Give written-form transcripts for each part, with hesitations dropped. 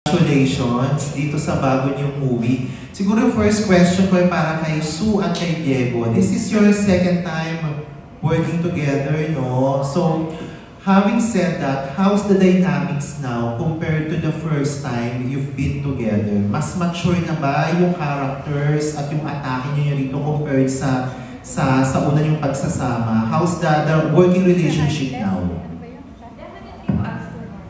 Congratulations dito sa bago niyong movie. Siguro yung first question ko ay para kay Sue at kay Diego. This is your second time working together, no? So, having said that, how's the dynamics now compared to the first time you've been together? Mas mature na ba yung characters at yung atake niyo rito compared sa una yung pagsasama? How's the working relationship now?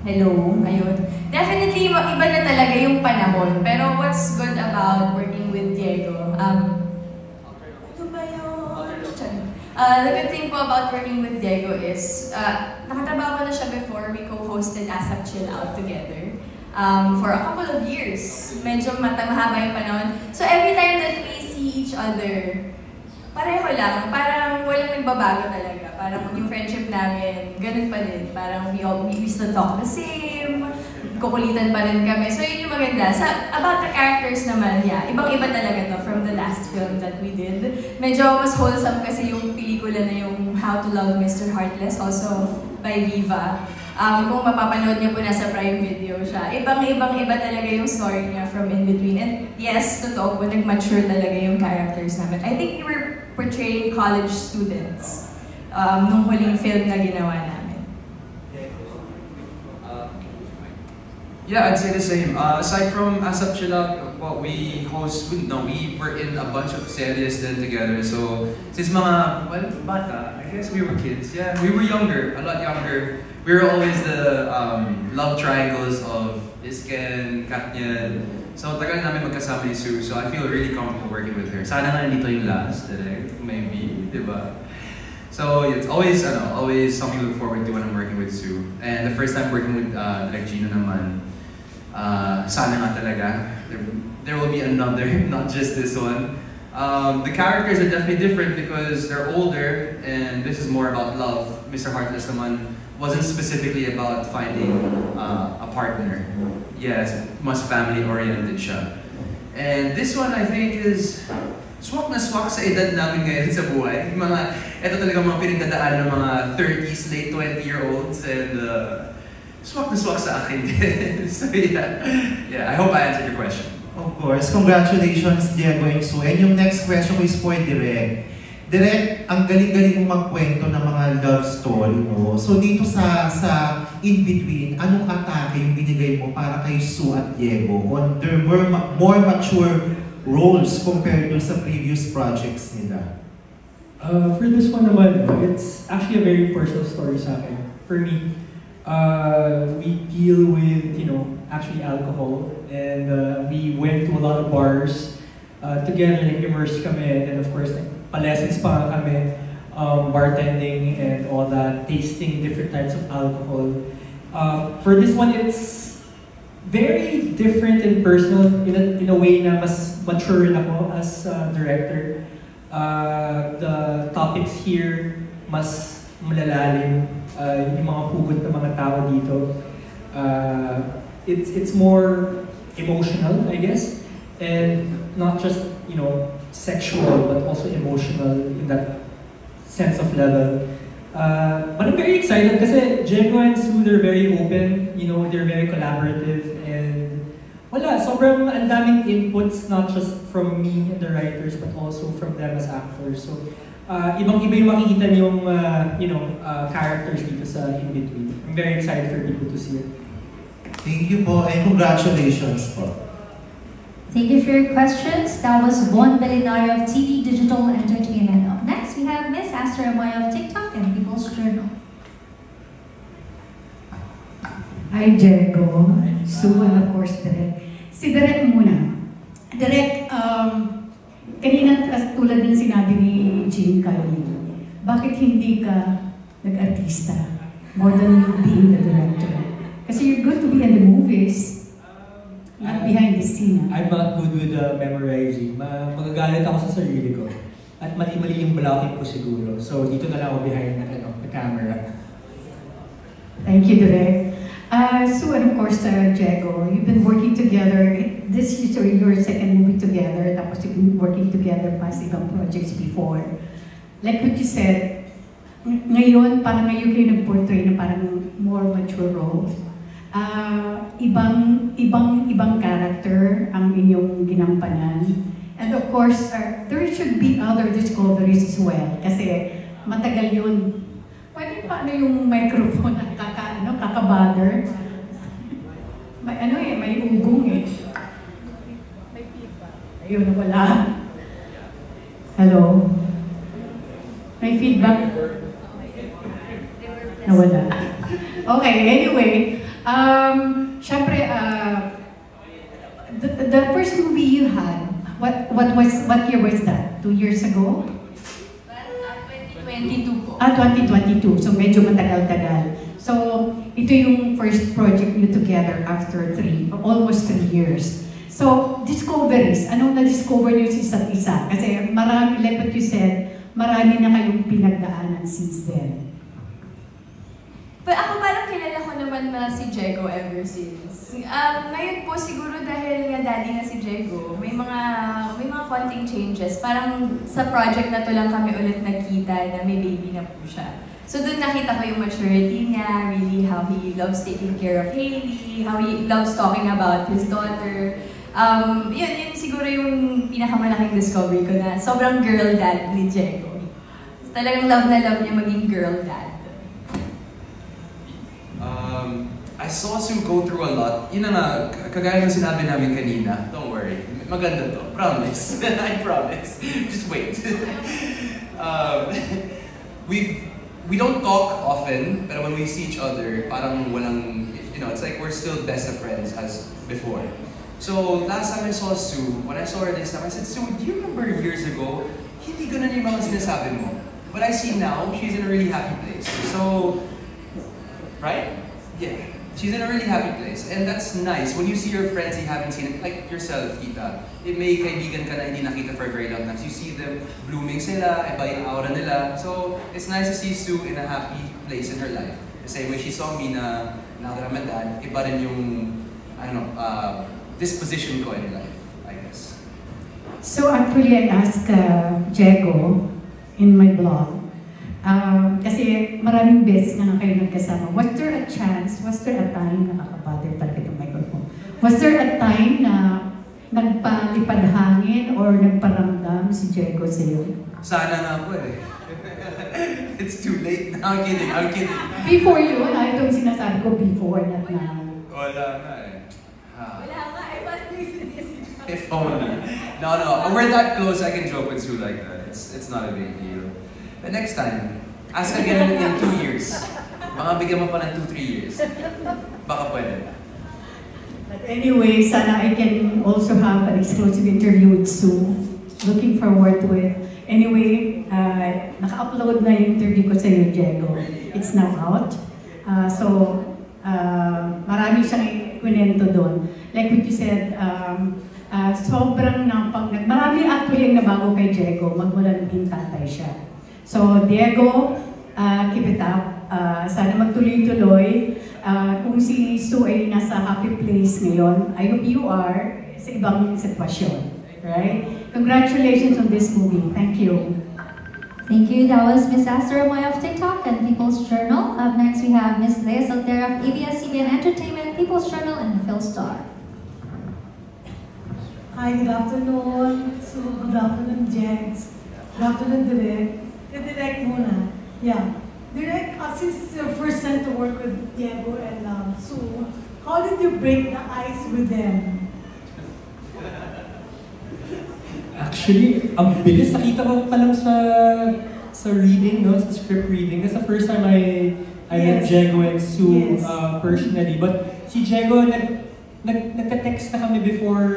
Hello, ayun. Definitely, iba na talaga yung panahon. Pero what's good about working with Diego? The good thing po about working with Diego is, nakatrabaho ko na siya before. We co-hosted ASAP Chill Out together for a couple of years. Medyo mahaba yung panahon. So every time that we see each other, pareho lang. Parang walang nagbabago talaga. Parang yung friendship namin, ganun pa din. Parang we still talk the same, kukulitan pa rin kami. So yun yung maganda. About the characters naman, yeah, ibang-iba talaga to from the last film that we did. Medyo mas wholesome kasi yung pelikula na yung How to Love Mr. Heartless, also by Viva. Kung mapapanood niyo po nasa Prime Video siya, ibang-iba talaga yung story niya from in between. And yes, totoo po, nag-mature talaga yung characters namin. I think we were portraying college students nung huling film na ginawa namin. Yeah, I'd say the same. Aside from ASAP Chill Out, what we were in a bunch of series then together. So, since bata, I guess we were kids. Yeah, we were younger, a lot younger. We were always the love triangles of Isken, Katnian. So, tagal namin magkasama ni Sue. So, I feel really comfortable working with her. Sana nga nandito yung last, maybe, diba? So, it's always something to look forward to when I'm working with Sue. And the first time working with Gino naman, sana nga talaga, there will be another, not just this one. The characters are definitely different because they're older and this is more about love. Mr. Heartless naman wasn't specifically about finding a partner. Yes, mas family-oriented siya. And this one I think is swak na swak sa edad namin ngayon sa buhay. Ito talaga mga pinagdadaan ng mga 30s, late 20-year-olds and swak na swak sa akin din. So yeah, I hope I answered your question. Of course. Congratulations, Diego and Sue. And yung next question is for Direk. Direk, ang galing-galing mong magkwento ng mga love story mo. So dito sa in-between, anong atake yung binigay mo para kay Sue at Diego on their more mature roles compared to sa previous projects nila? For this one naman, it's actually a very personal story sa akin. For me, we deal with, actually alcohol, and we went to a lot of bars together, immersed kami, and of course, pa-lessons pa kami, bartending and all that, tasting different types of alcohol. For this one, it's very different and personal in a way na mas mature na ako as director. The topics here mas malalalim, yung mga hugot ng mga tao dito. It's more emotional, I guess, and not just sexual but also emotional in that sense of level. But I'm very excited kasi Diego and Sue, they're very open, they're very collaborative, and sobrang ang daming inputs, not just from me and the writers but also from them as actors. So ibang-iba yung makikita niyong characters dito sa in-between. I'm very excited for people to see it. Thank you po and congratulations po. Thank you for your questions. That was Von Belinario of TV Digital Entertainment. Up next, we have Miss Astro Amaya of TikTok and People's Journal. Hi, Diego, Sue, and of course, Direk. Si Direk muna. Direk, kanina tulad ng sinabi ni Jean Kylie, bakit hindi ka nag-artista more than being the director? Kasi you're good to be in the movies. Not behind the scene. I'm not good with memorizing. Magagalit ako sa sarili ko. At mali-mali yung blocking ko siguro. So dito na lang ako behind the camera. Thank you, Direk. Sue and of course, Diego, you've been working together. This is your second movie together. Tapos you've been working together past ibang projects before. Like what you said, ngayon, parang ngayon kayo nag-portray na parang more mature roles. Ibang character ang inyong ginampanan. And of course, there should be other discoveries as well. Kasi matagal yun. Pwede pa yung microphone at kakabother. May ugong eh. May feedback. Ayun, wala. Hello? May feedback? Nawala. Okay, anyway. Syempre, the first movie you had, what year was that? 2 years ago? 2022 po. 2022. So medyo matagal-tagal. So ito yung first project niyo together after almost 3 years. So discoveries, anong na-discover niyo sa isa't isa? Kasi marami, like what you said, marami na kayong pinagdaanan since then. But ako parang kilala ko naman na si Jego ever since. Ngayon po siguro dahil nga daddy na si Jego, may mga konting changes. Parang sa project na to lang kami ulit nagkita na may baby na po siya. So doon nakita ko yung maturity niya, really how he loves taking care of Hailey, how he loves talking about his daughter. Yun siguro yung pinakamalaking discovery ko na sobrang girl dad ni Jego. Talagang love na love niya maging girl dad. I saw Sue go through a lot. Yun na nga, kagaya ng sinabi namin kanina. Don't worry. Maganda to. Promise. I promise. Just wait. We don't talk often, but when we see each other, parang walang, it's like we're still best of friends as before. So, last time I saw Sue, when I saw her this time, I said, Sue, do you remember years ago, hindi ganun yung mga sinasabi mo. But I see now, she's in a really happy place. So, right? Yeah. She's in a really happy place. And that's nice. When you see your friends you haven't seen, like yourself, Tita, may kaibigan ka na hindi nakita for a very long time. You see them blooming sila, iba yung aura nila. So, it's nice to see Sue in a happy place in her life. The same way she saw me na now that I'm a dad, iba rin yung, disposition ko in life, I guess. So actually, I asked Jego in my blog, kasi maraming beses na kayo nagkasama. Was there a time, nakakabatter talaga itong microphone, was there a time na nagpalipad hangin or nagparamdam si Jego sa'yo? Sana nga po eh. It's too late. I'm kidding. Before yun, itong sinasabi ko before, not now. Wala nga eh. Wala nga eh, but If only. No, we're that close, I can joke with Sue like that. It's not a big deal. But next time, ask again in 2 years. Baka bigyan mo pa ng 2-3 years. Baka pwede. But anyway, sana I can also have an exclusive interview with Sue. Looking forward to it. Anyway, naka-upload na yung interview ko sa iyo, Jego. It's now out. Marami siyang kwento doon. Like what you said, marami actually ang nabago kay Jego, magmula naging tatay siya. So, Diego, keep it up. Sana magtuloy-tuloy. Kung si Sue ay nasa happy place ngayon, I hope you are sa ibang sitwasyon. Right? Congratulations on this movie. Thank you. Thank you. That was Miss Astro Amoy of TikTok and People's Journal. Up next, we have Miss Lea Saltera of ABS-CBN Entertainment, People's Journal, and PhilStar. Hi, good afternoon. So, good afternoon, Jens. Good afternoon, Direk. Direk muna. Yeah. Direk, since it's your first time to work with Diego and Sue, how did you break the ice with them? Actually, ang bilis. Nakita ko pa lang sa reading, no? Sa script reading. That's the first time I met Jego and Sue personally. But si Jego, nagka-text na kami before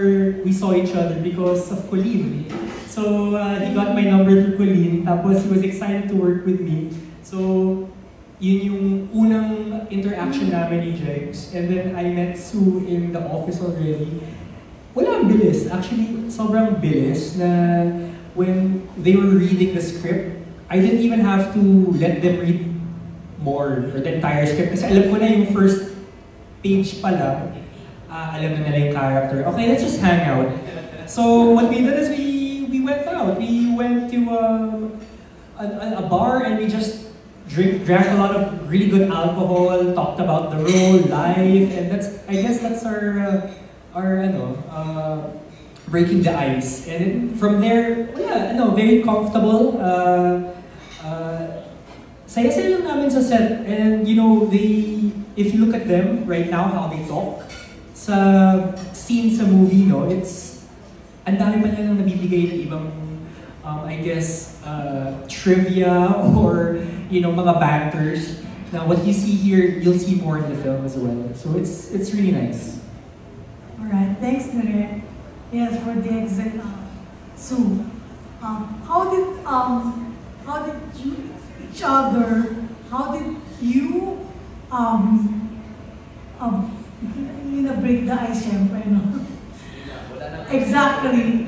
we saw each other because of Colleen. So, he got my number through Colleen. Tapos, he was excited to work with me. So, yun yung unang interaction namin ni Jegs. And then, I met Sue in the office already. Wala, ang bilis. Actually, sobrang bilis na when they were reading the script, I didn't even have to let them read more or the entire script. Kasi alam ko na yung first page pa lang, alam na nila yung character. Okay, let's just hang out. So what we did is we went out. We went to a bar and we just drank a lot of really good alcohol, talked about the role, life, and I guess that's our breaking the ice. And then from there, yeah, very comfortable. Saya-saya lang namin sa set. And if you look at them right now, how they talk, sa scene sa movie, it's, ang dami pa nilang nabibigay ng ibang, I guess, trivia or, mga banters. Now, what you see here, you'll see more in the film as well. So it's really nice. Alright, thanks, Nere. Yes, for the exit, Sue. How did you, each other, how did you, break the ice, syempre, no? Exactly.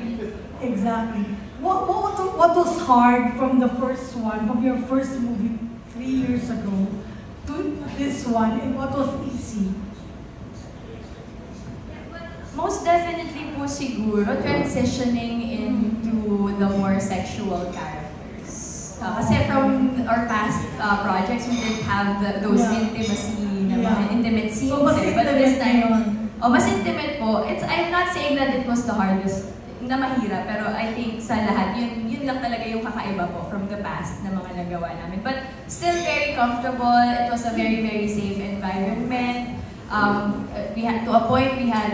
What was hard from the first one, from your first movie 3 years ago to this one, and what was easy? Most definitely po siguro transitioning into the more sexual characters. Kasi from our past projects, we didn't have those intimacy, intimate scenes. So mas but this time, yun. mas intimate po. I'm not saying that it was the hardest na mahirap, pero I think sa lahat, yun lang talaga yung kakaiba po from the past na mga nagawa namin. But still very comfortable. It was a very, very safe environment. We had, to a point, we had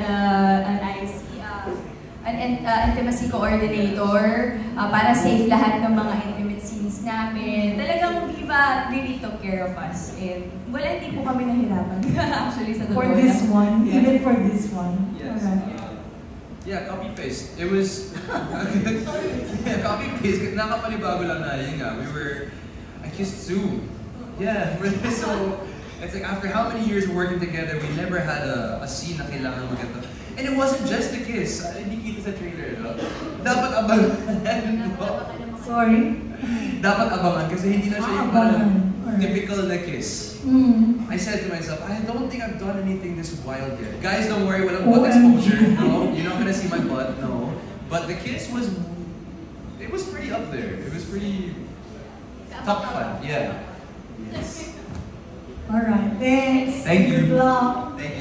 an intimacy coordinator para safe lahat ng mga intimate scenes namin. Talagang Viva really took care of us. And hindi po kami nahirapan actually sa For this one, even for this one. Yes. Alright. Yeah, copy-paste. It was... yeah, copy-paste. Nakapanibago lang na yun nga. I kissed Sue. Yeah, so... It's like after how many years of working together, we never had a scene na kailangan maganda. And it wasn't just the kiss. Hindi kita sa trailer, no? Dapat abangan. Sorry? Dapat abangan kasi hindi na siya yung parang typical na kiss. I said to myself, I don't think I've done anything this wild yet. Guys, don't worry, walang butt exposure. No, you're not gonna see my butt, no. But the kiss was pretty up there. It was pretty top fun, yeah. Yes. Alright, thanks. Thank you. Good luck. Thank you.